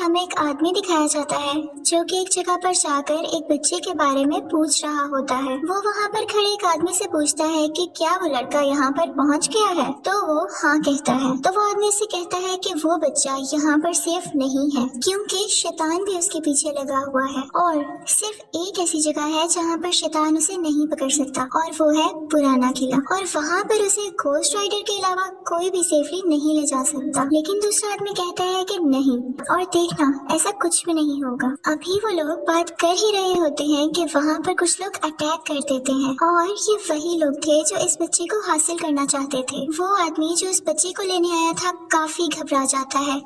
हमें एक आदमी दिखाया जाता है जो कि एक जगह पर जाकर एक बच्चे के बारे में पूछ रहा होता है। वो वहाँ पर खड़े एक आदमी से पूछता है कि क्या वो लड़का यहाँ पर पहुँच गया है, तो वो हाँ कहता है। तो वो आदमी से कहता है कि वो बच्चा यहाँ पर सेफ नहीं है क्योंकि शैतान भी उसके पीछे लगा हुआ है और सिर्फ एक ऐसी जगह है जहाँ पर शैतान उसे नहीं पकड़ सकता और वो है पुराना किला, और वहाँ पर उसे घोस्ट राइडर के अलावा कोई भी सेफली नहीं ले जा सकता। लेकिन दूसरा आदमी कहता है कि नहीं, और देखना ऐसा कुछ भी नहीं होगा। अभी वो लोग बात कर ही रहे होते हैं कि वहाँ पर कुछ लोग अटैक कर देते हैं और ये वही लोग थे जो इस बच्चे को हासिल करना चाहते थे। वो आदमी जो इस बच्चे को लेने आया था काफी घबरा जाता है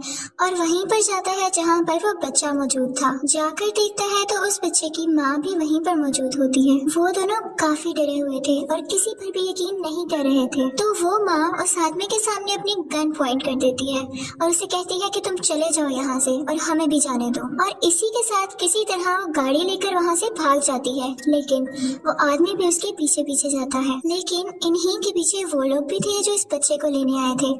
और वहीं पर जाता है जहाँ पर वो बच्चा मौजूद था। जाकर देखता है तो उस बच्चे की माँ भी वहीं पर मौजूद होती है। वो दोनों काफी डरे हुए थे और किसी पर भी यकीन नहीं कर रहे थे। तो वो माँ उस आदमी के सामने अपनी गन पॉइंट कर देती है और उसे कहती है कि तुम चले जाओ यहाँ से और हमें भी जाने दो। और इसी के साथ किसी तरह वो गाड़ी लेकर वहाँ से भाग जाती है, लेकिन वो आदमी भी उसके पीछे पीछे जाता है। लेकिन इन्हीं के पीछे वो लोग भी थे जो इस बच्चे को लेने आए थे।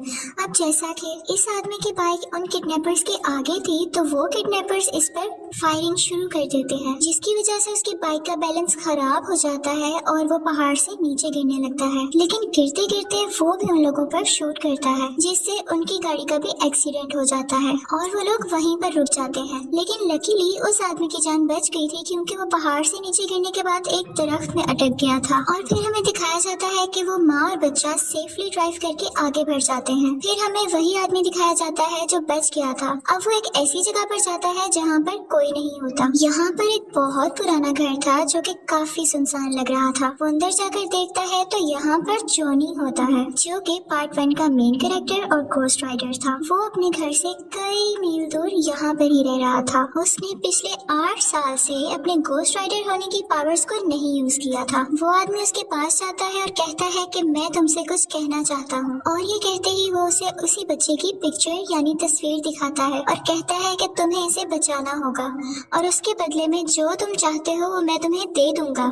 अब जैसा कि इस आदमी की बाइक उन किडनैपर्स के आगे थी तो वो किडनैपर्स इस पर फायरिंग शुरू कर देते हैं, जिसकी वजह से उसकी बाइक का बैलेंस खराब हो जाता है और वो पहाड़ से नीचे गिरने लगता है। लेकिन गिरते गिरते वो भी उन लोगों पर शूट करता है, जिससे उनकी गाड़ी का भी एक्सीडेंट हो जाता है और वो लोग वहीं पर रुक जाते हैं। लेकिन लकीली उस आदमी की जान बच गई थी क्योंकि वो पहाड़ से नीचे गिरने के बाद एक दरख्त में अटक गया था। और फिर हमें दिखाया जाता है कि वो माँ और बच्चा सेफली ड्राइव करके आगे बढ़ जाते हैं। फिर हमें वही आदमी दिखाया जाता है जो बच गया था। अब वो एक ऐसी जगह पर जाता है जहाँ पर कोई नहीं होता। यहाँ पर एक बहुत पुराना घर था जो कि काफी सुनसान लग रहा था। वो अंदर जाकर देखता है तो यहाँ पर जॉनी होता है जो कि पार्ट 1 का मेन कैरेक्टर और घोस्ट राइडर था। वो अपने घर से कई मील दूर यहाँ पर ही रह रहा था। उसने पिछले 8 साल से अपने घोस्ट राइडर होने की पावर्स को नहीं यूज किया था। वो आदमी उसके पास जाता है और कहता है कि मैं तुमसे कुछ कहना चाहता हूँ, और ये कहते ही वो उसे उसी बच्चे की पिक्चर यानी तस्वीर दिखाता है और कहता है कि तुम्हें इसे बचाना होगा और उसके बदले में जो तुम चाहते हो वो मैं तुम्हें दे दूंगा।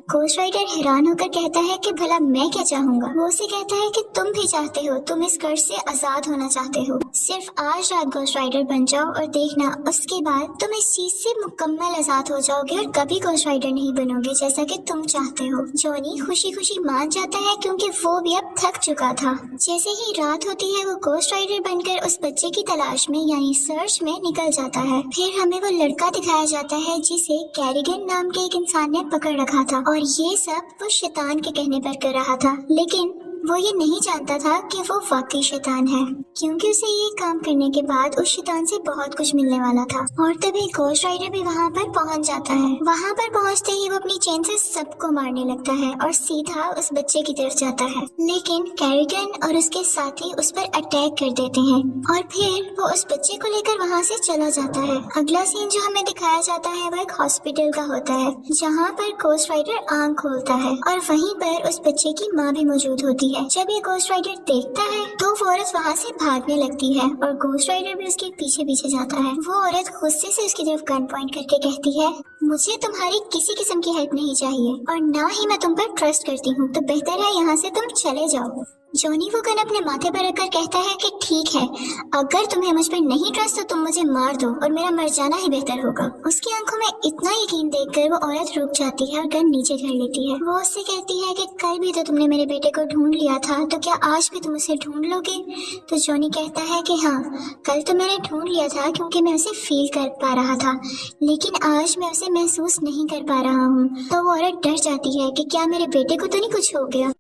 घोस्ट राइडर हैरान होकर कहता है कि भला मैं क्या चाहूंगा। वो उसे कहता है कि तुम भी चाहते हो, तुम इस कर्ज से आजाद होना चाहते हो। सिर्फ आज रात घोस्ट राइडर बन जाओ और देखना उसके बाद तुम इस चीज से मुकम्मल आजाद हो जाओगे और कभी घोस्ट राइडर नहीं बनोगे जैसा कि तुम चाहते हो। जॉनी खुशी खुशी मान जाता है क्योंकि वो भी अब थक चुका था। जैसे ही रात होती है वो घोस्ट राइडर बनकर उस बच्चे की तलाश में यानी सर्च में निकल जाता है। फिर हमें वो लड़का दिखाया जाता है जिसे कैरिगन नाम के एक इंसान ने पकड़ रखा था और ये सब वो शैतान के कहने पर कर रहा था। लेकिन वो ये नहीं जानता था कि वो वाकई शैतान है, क्योंकि उसे ये काम करने के बाद उस शैतान से बहुत कुछ मिलने वाला था। और तभी घोस्ट राइडर भी वहाँ पर पहुँच जाता है। वहाँ पर पहुँचते ही वो अपनी चेन से सबको मारने लगता है और सीधा उस बच्चे की तरफ जाता है। लेकिन कैरिगन और उसके साथी उस पर अटैक कर देते हैं और फिर वो उस बच्चे को लेकर वहाँ से चला जाता है। अगला सीन जो हमें दिखाया जाता है वो एक हॉस्पिटल का होता है जहाँ पर घोस्ट राइडर आँख खोलता है और वहीं पर उस बच्चे की माँ भी मौजूद होती है। जब ये घोस्ट राइडर देखता है तो वो औरत वहाँ से भागने लगती है और घोस्ट राइडर भी उसके पीछे पीछे जाता है। वो औरत गुस्से से उसकी तरफ गन पॉइंट करके कहती है, मुझे तुम्हारी किसी किस्म की हेल्प नहीं चाहिए और ना ही मैं तुम पर ट्रस्ट करती हूँ, तो बेहतर है यहाँ से तुम चले जाओ। जॉनी वो गन अपने माथे पर रखकर कहता है कि ठीक है, अगर तुम्हें मुझ पर नहीं ट्रस्ट तो तुम मुझे मार दो और मेरा मर जाना ही बेहतर होगा। उसकी आंखों में इतना यकीन देखकर वो औरत रुक जाती है और गन नीचे धर लेती है। वो उससे कहती है कि कल भी तो तुमने मेरे बेटे को ढूंढ लिया था, तो क्या आज भी तुम उसे ढूंढ लोगे? तो जॉनी कहता है कि हाँ, कल तो मैंने ढूंढ लिया था क्योंकि मैं उसे फील कर पा रहा था, लेकिन आज मैं उसे महसूस नहीं कर पा रहा हूँ। तो वो औरत डर जाती है कि क्या मेरे बेटे को तो नहीं कुछ हो गया।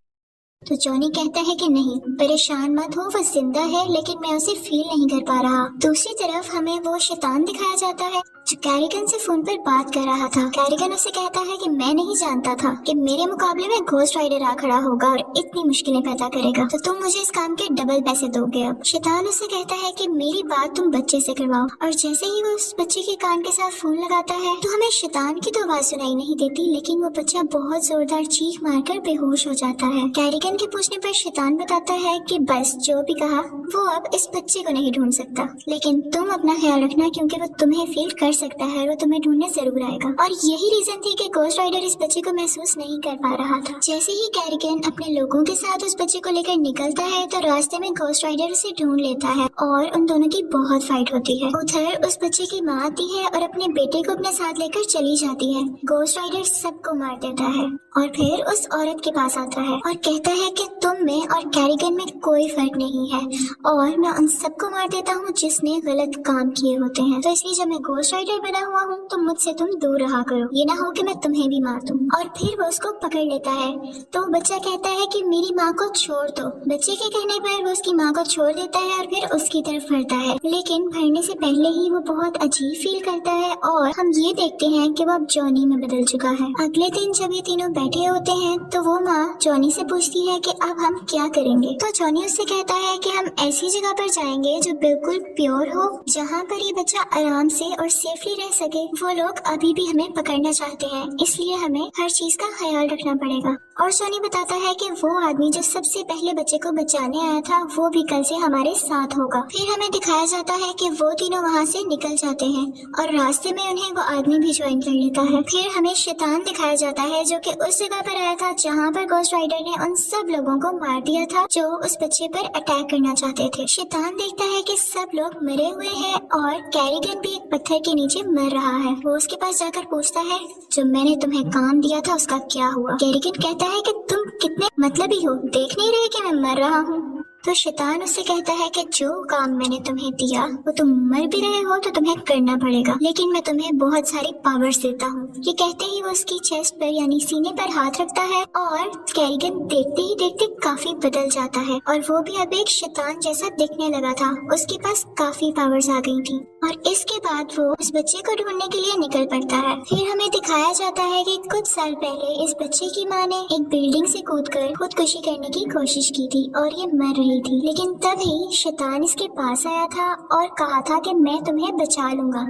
तो जॉनी कहता है कि नहीं, परेशान मत हो, वो जिंदा है लेकिन मैं उसे फील नहीं कर पा रहा। दूसरी तरफ हमें वो शैतान दिखाया जाता है जो कैरिगन से फोन पर बात कर रहा था। कैरिगन उसे कहता है कि मैं नहीं जानता था कि मेरे मुकाबले में घोस्ट राइडर आ खड़ा होगा और इतनी मुश्किलें पैदा करेगा, तो तुम मुझे इस काम के डबल पैसे दोगे। अब शैतान उसे कहता है कि मेरी बात तुम बच्चे से करवाओ, और जैसे ही वो उस बच्चे के कान के साथ फोन लगाता है तो हमें शैतान की तो आवाज सुनाई नहीं देती, लेकिन वो बच्चा बहुत जोरदार चीख मारकर बेहोश हो जाता है। कैरिगन के पूछने पर शैतान बताता है कि बस जो भी कहा वो अब इस बच्चे को नहीं ढूंढ सकता, लेकिन तुम अपना ख्याल रखना क्योंकि वो तुम्हें फील कर सकता है और वो तुम्हें ढूंढने जरूर आएगा। और यही रीजन थी कि घोस्ट राइडर इस बच्चे को महसूस नहीं कर पा रहा था। जैसे ही कैरिगन अपने लोगों के साथ उस बच्चे को लेकर निकलता है तो रास्ते में घोस्ट राइडर उसे ढूंढ लेता है और उन दोनों की बहुत फाइट होती है। उधर उस बच्चे की माँ आती है और अपने बेटे को अपने साथ लेकर चली जाती है। घोस्ट राइडर सबको मार देता है और फिर उस औरत के पास आता है और कहता है कि तुम में और कैरिगन में कोई फर्क नहीं है और मैं उन सबको मार देता हूँ जिसने गलत काम किए होते हैं। तो इसलिए जब मैं घोस्ट राइडर बना हुआ हूँ तो मुझसे तुम दूर रहा करो, ये ना हो कि मैं तुम्हें भी मार दूँ। और फिर वो उसको पकड़ लेता है तो बच्चा कहता है कि मेरी माँ को छोड़ दो। बच्चे के कहने पर वो उसकी माँ को छोड़ देता है और फिर उसकी तरफ बढ़ता है, लेकिन भरने से पहले ही वो बहुत अजीब फील करता है और हम ये देखते हैं कि वो अब जॉनी में बदल चुका है। अगले दिन जब ये तीनों बैठे होते हैं तो वो माँ जॉनी से पूछती है कि अब हम क्या करेंगे। तो जॉनी उससे कहता है कि हम ऐसी जगह पर जाएंगे जो बिल्कुल प्योर हो, जहाँ पर ये बच्चा आराम से और सेफली रह सके। वो लोग अभी भी हमें पकड़ना चाहते हैं, इसलिए हमें हर चीज का ख्याल रखना पड़ेगा। और जॉनी बताता है कि वो आदमी जो सबसे पहले बच्चे को बचाने आया था वो भी कल से हमारे साथ होगा। फिर हमें दिखाया जाता है कि वो तीनों वहाँ से निकल जाते हैं और रास्ते में उन्हें वो आदमी भी ज्वाइन कर लेता है। फिर हमें शैतान दिखाया जाता है जो कि उस जगह पर आया था जहाँ पर घोस्ट राइडर ने उन सब लोगों को मार दिया था जो उस बच्चे पर अटैक करना चाहते थे। शैतान देखता है कि सब लोग मरे हुए हैं और कैरिगन भी एक पत्थर के नीचे मर रहा है। वो उसके पास जाकर पूछता है जो मैंने तुम्हें काम दिया था उसका क्या हुआ। कैरिगन कहता है कि तुम कितने मतलबी हो, देख नहीं रहे कि मैं मर रहा हूँ। तो शैतान उससे कहता है कि जो काम मैंने तुम्हें दिया वो तुम मर भी रहे हो तो तुम्हें करना पड़ेगा, लेकिन मैं तुम्हें बहुत सारी पावर्स देता हूँ। ये कहते ही वो उसकी चेस्ट पर यानी सीने पर हाथ रखता है और कैरिगन देखते ही देखते काफी बदल जाता है और वो भी अब एक शैतान जैसा दिखने लगा था। उसके पास काफी पावर्स आ गई थी और इसके बाद वो इस बच्चे को ढूंढने के लिए निकल पड़ता है। फिर हमें दिखाया जाता है कि कुछ साल पहले इस बच्चे की माँ ने एक बिल्डिंग से कूदकर खुदकुशी करने की कोशिश की थी और ये मर रही थी, लेकिन तभी शैतान इसके पास आया था और कहा था कि मैं तुम्हें बचा लूंगा,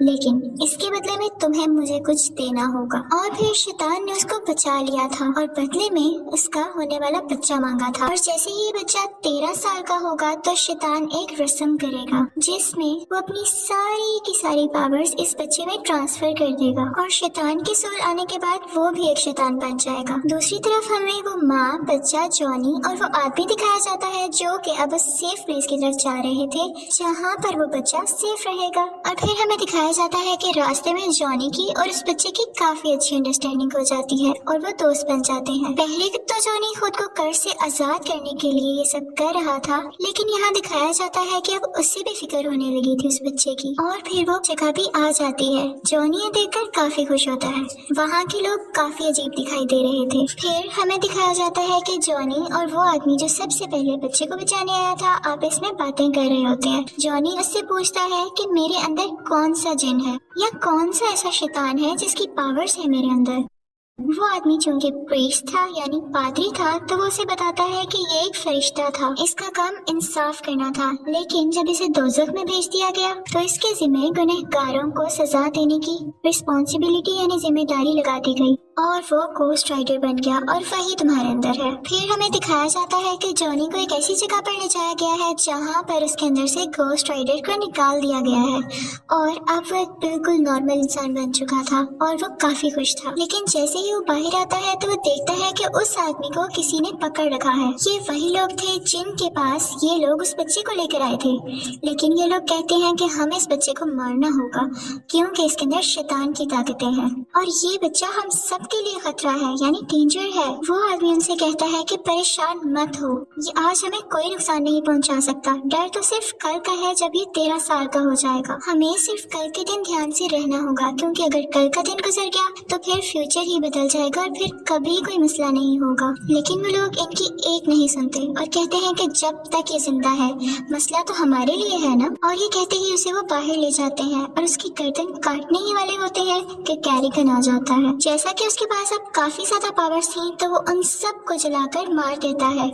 लेकिन इसके बदले में तुम्हें मुझे कुछ देना होगा। और फिर शैतान ने उसको बचा लिया था और बदले में उसका होने वाला बच्चा मांगा था। और जैसे ही ये बच्चा 13 साल का होगा तो शैतान एक रस्म करेगा जिसमें वो अपनी सारी की सारी पावर्स इस बच्चे में ट्रांसफर कर देगा और शैतान के सोल आने के बाद वो भी एक शैतान बन जाएगा। दूसरी तरफ हमें वो माँ, बच्चा, जॉनी और वो आदमी दिखाया जाता है जो कि अब उस सेफ प्लेस की तरफ जा रहे थे जहाँ पर वो बच्चा सेफ रहेगा। और फिर हमें दिखाया जाता है कि रास्ते में जॉनी की और उस बच्चे की काफी अच्छी अंडरस्टैंडिंग हो जाती है और वो दोस्त बन जाते हैं। पहले तो जॉनी खुद को कर्ज से आजाद करने के लिए ये सब कर रहा था, लेकिन यहाँ दिखाया जाता है कि अब उससे भी फिक्र होने लगी थी उस बच्चे की। और फिर वो जगह भी आ जाती है। जॉनी ये देखकर काफी खुश होता है। वहाँ के लोग काफी अजीब दिखाई दे रहे थे। फिर हमें दिखाया जाता है कि जॉनी और वो आदमी जो सबसे पहले बच्चे को बचाने आया था आपस में बातें कर रहे होते हैं। जॉनी उससे पूछता है कि मेरे अंदर कौन सा जिन है या कौन सा ऐसा शैतान है जिसकी पावर्स है मेरे अंदर। वो आदमी चूंकि प्रीस्ट था यानी पादरी था तो वो उसे बताता है कि ये एक फरिश्ता था, इसका काम इंसाफ करना था, लेकिन जब इसे दोज़ख में भेज दिया गया तो इसके जिम्मे गुनहगारों को सजा देने की रिस्पॉन्सिबिलिटी यानी जिम्मेदारी लगा दी गई और वो घोस्ट राइडर बन गया और वही तुम्हारे अंदर है। फिर हमें दिखाया जाता है कि जॉनी को एक ऐसी जगह पर ले जाया गया है जहाँ पर उसके अंदर से घोस्ट राइडर को निकाल दिया गया है और अब वो एक बिल्कुल नॉर्मल इंसान बन चुका था और वो काफी खुश था। लेकिन जैसे ही वो बाहर आता है तो वो देखता है कि उस आदमी को किसी ने पकड़ रखा है। ये वही लोग थे जिनके पास ये लोग उस बच्चे को लेकर आए थे, लेकिन ये लोग कहते हैं कि हमें इस बच्चे को मारना होगा क्योंकि इसके अंदर शैतान की ताकतें हैं और ये बच्चा हम सब के लिए खतरा है यानी डेंजर है। वो आदमी उनसे कहता है कि परेशान मत हो, ये आज हमें कोई नुकसान नहीं पहुंचा सकता, डर तो सिर्फ कल का है जब ये 13 साल का हो जाएगा। हमें सिर्फ कल के दिन ध्यान से रहना होगा क्योंकि अगर कल का दिन गुजर गया तो फिर फ्यूचर ही बदल जाएगा और फिर कभी कोई मसला नहीं होगा। लेकिन वो लोग इनकी एक नहीं सुनते और कहते हैं कि जब तक ये जिंदा है मसला तो हमारे लिए है ना। और ये कहते ही उसे वो बाहर ले जाते हैं और उसकी गर्दन काटने ही वाले होते हैं कि कैरिगन आ जाता है। जैसा कि उसके पास अब काफी ज्यादा पावर्स थी तो वो उन सब को जलाकर मार देता है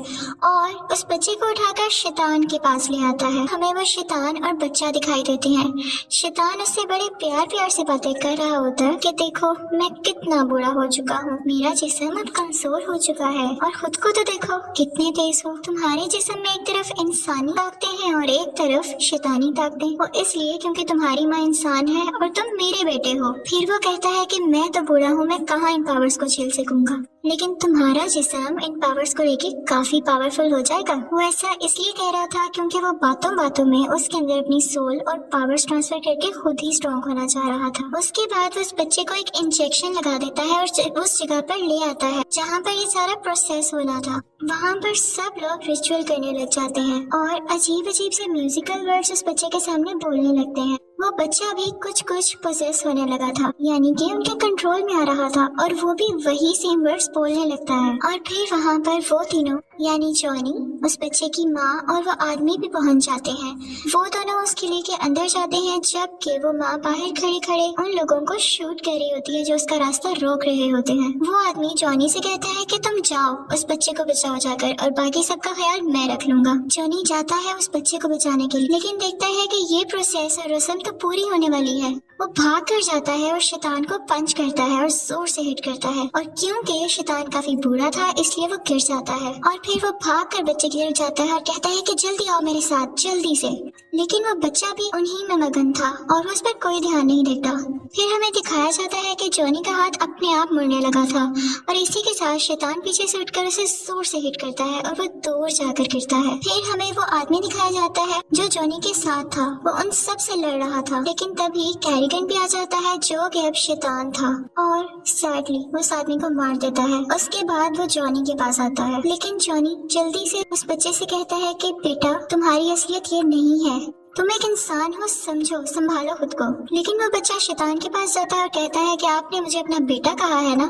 और उस बच्चे को उठाकर शैतान के पास ले आता है। हमें वो शैतान और बच्चा दिखाई देते हैं। शैतान उससे बड़े प्यार प्यार से बातें कर रहा होता है कि देखो मैं कितना बुरा हो चुका हूँ, मेरा जिस्म अब कमजोर हो चुका है और खुद को तो देखो कितने तेज हो। तुम्हारे जिस्म में एक तरफ इंसानी ताकतें हैं और एक तरफ शैतानी ताकतें। वो इसलिए क्योंकि तुम्हारी माँ इंसान है और तुम मेरे बेटे हो। फिर वो कहता है कि मैं तो बुरा हूँ, मैं कहाँ इन पावर्स को झेल सकूंगा, लेकिन तुम्हारा जिस्म इन पावर्स को लेके काफी पावरफुल हो जाएगा। वो ऐसा इसलिए कह रहा था क्योंकि वो बातों बातों में उसके अंदर अपनी सोल और पावर्स ट्रांसफर करके खुद ही स्ट्रॉन्ग होना चाह रहा था। उसके बाद वो उस बच्चे को एक इंजेक्शन लगा देता है और उस जगह पर ले आता है जहाँ पर ये सारा प्रोसेस होना था। वहाँ पर सब लोग रिचुअल करने लग जाते हैं और अजीब अजीब से म्यूजिकल वर्ड्स उस बच्चे के सामने बोलने लगते हैं। वो बच्चा भी कुछ कुछ पोसेस होने लगा था, यानी कि उनके कंट्रोल में आ रहा था और वो भी वही सेम वर्ड्स बोलने लगता है। और फिर वहाँ पर वो तीनों यानी जॉनी, उस बच्चे की माँ और वो आदमी भी पहुँच जाते हैं। वो दोनों उस किले के अंदर जाते हैं जबकि वो माँ बाहर खड़े खड़े उन लोगों को शूट कर रही होती है जो उसका रास्ता रोक रहे होते हैं। वो आदमी जॉनी से कहता है कि तुम जाओ उस बच्चे को बचाओ जाकर और बाकी सबका ख्याल मैं रख लूंगा। जॉनी जाता है उस बच्चे को बचाने के लिए, लेकिन देखता है कि ये प्रोसेस और रस्म तो पूरी होने वाली है। वो भाग कर जाता है और शैतान को पंच करता है और जोर से हिट करता है और क्योंकि शैतान काफी बुरा था इसलिए वो गिर जाता है। और फिर वो भाग कर बच्चे की तरफ जाता है और कहता है कि जल्दी आओ मेरे साथ, जल्दी से। लेकिन वो बच्चा भी उन्हीं में मगन था और वो उस पर कोई ध्यान नहीं देता। फिर हमें दिखाया जाता है कि जॉनी का हाथ अपने आप मुड़ने लगा था और इसी के साथ शैतान पीछे से उठकर उसे जोर से हिट करता है और वो दूर जाकर गिरता है। फिर हमें वो आदमी दिखाया जाता है जो जॉनी के साथ था। वो उन सब से लड़ रहा था, लेकिन तभी कैरिगन भी आ जाता है जो कि अब शैतान था और सैडली उस आदमी को मार देता है। उसके बाद वो जॉनी के पास आता है, लेकिन जॉनी जल्दी से उस बच्चे से कहता है कि बेटा तुम्हारी असलियत ये नहीं है, तुम एक इंसान हो, समझो, संभालो खुद को। लेकिन वो बच्चा शैतान के पास जाता है और कहता है कि आपने मुझे अपना बेटा कहा है ना,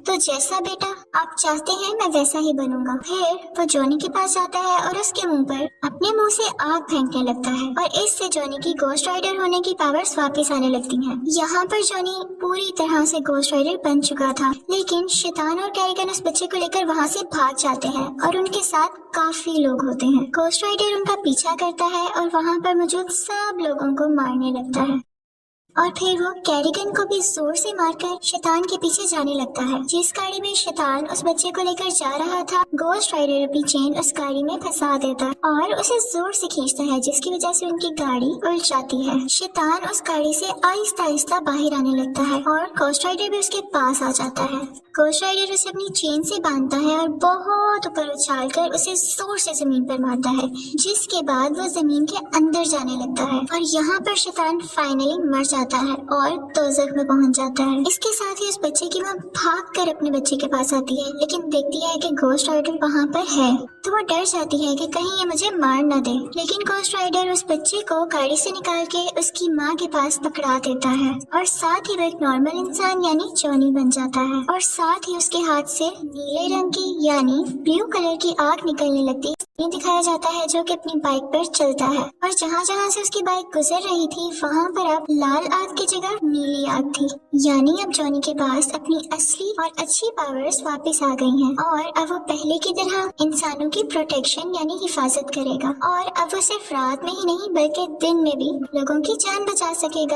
तो जैसा बेटा आप चाहते हैं मैं वैसा ही बनूंगा। फिर वो जॉनी के पास जाता है और उसके मुंह पर अपने मुंह से आग फेंकने लगता है और इससे जॉनी की गोस्ट राइडर होने की पावर्स वापस आने लगती हैं। यहाँ पर जॉनी पूरी तरह से गोस्ट राइडर बन चुका था, लेकिन शैतान और कैरिगन उस बच्चे को लेकर वहाँ से भाग जाते हैं और उनके साथ काफी लोग होते हैं। गोस्ट राइडर उनका पीछा करता है और वहाँ पर मौजूद सब लोगों को मारने लगता है और फिर वो कैरिगन को भी जोर से मारकर शैतान के पीछे जाने लगता है। जिस गाड़ी में शैतान उस बच्चे को लेकर जा रहा था, गोस्ट राइडर अपनी चेन उस गाड़ी में फंसा देता है और उसे जोर से खींचता है, जिसकी वजह से उनकी गाड़ी उल्ट जाती है। शैतान उस गाड़ी से आहिस्ता आहिस्ता बाहर आने लगता है और गोस्ट राइडर भी उसके पास आ जाता है। गोस्ट राइडर उसे अपनी चेन से बांधता है और बहुत ऊपर उछाल कर उसे जोर से जमीन पर मारता है, जिसके बाद वो जमीन के अंदर जाने लगता है और यहाँ पर शैतान फाइनली मर जाता है और दोज़ख में पहुंच जाता है। इसके साथ ही उस बच्चे की माँ भाग कर अपने बच्चे के पास आती है, लेकिन देखती है कि गोस्ट राइडर वहाँ पर है तो वो डर जाती है कि कहीं ये मुझे मार न दे। लेकिन गोस्ट राइडर उस बच्चे को गाड़ी से निकाल के उसकी माँ के पास पकड़ा देता है और साथ ही वो एक नॉर्मल इंसान यानी जॉनी बन जाता है और साथ ही उसके हाथ से नीले रंग की यानी ब्लू कलर की आग निकलने लगती है। ये दिखाया जाता है जो कि अपनी बाइक पर चलता है और जहाँ जहाँ से उसकी बाइक गुजर रही थी वहाँ पर अब लाल आग की जगह नीली आग थी, यानी अब जॉनी के पास अपनी असली और अच्छी पावर्स वापस आ गई हैं और अब वो पहले की तरह इंसानों की प्रोटेक्शन यानी हिफाजत करेगा और अब वो सिर्फ रात में ही नहीं बल्कि दिन में भी लोगों की जान बचा सकेगा।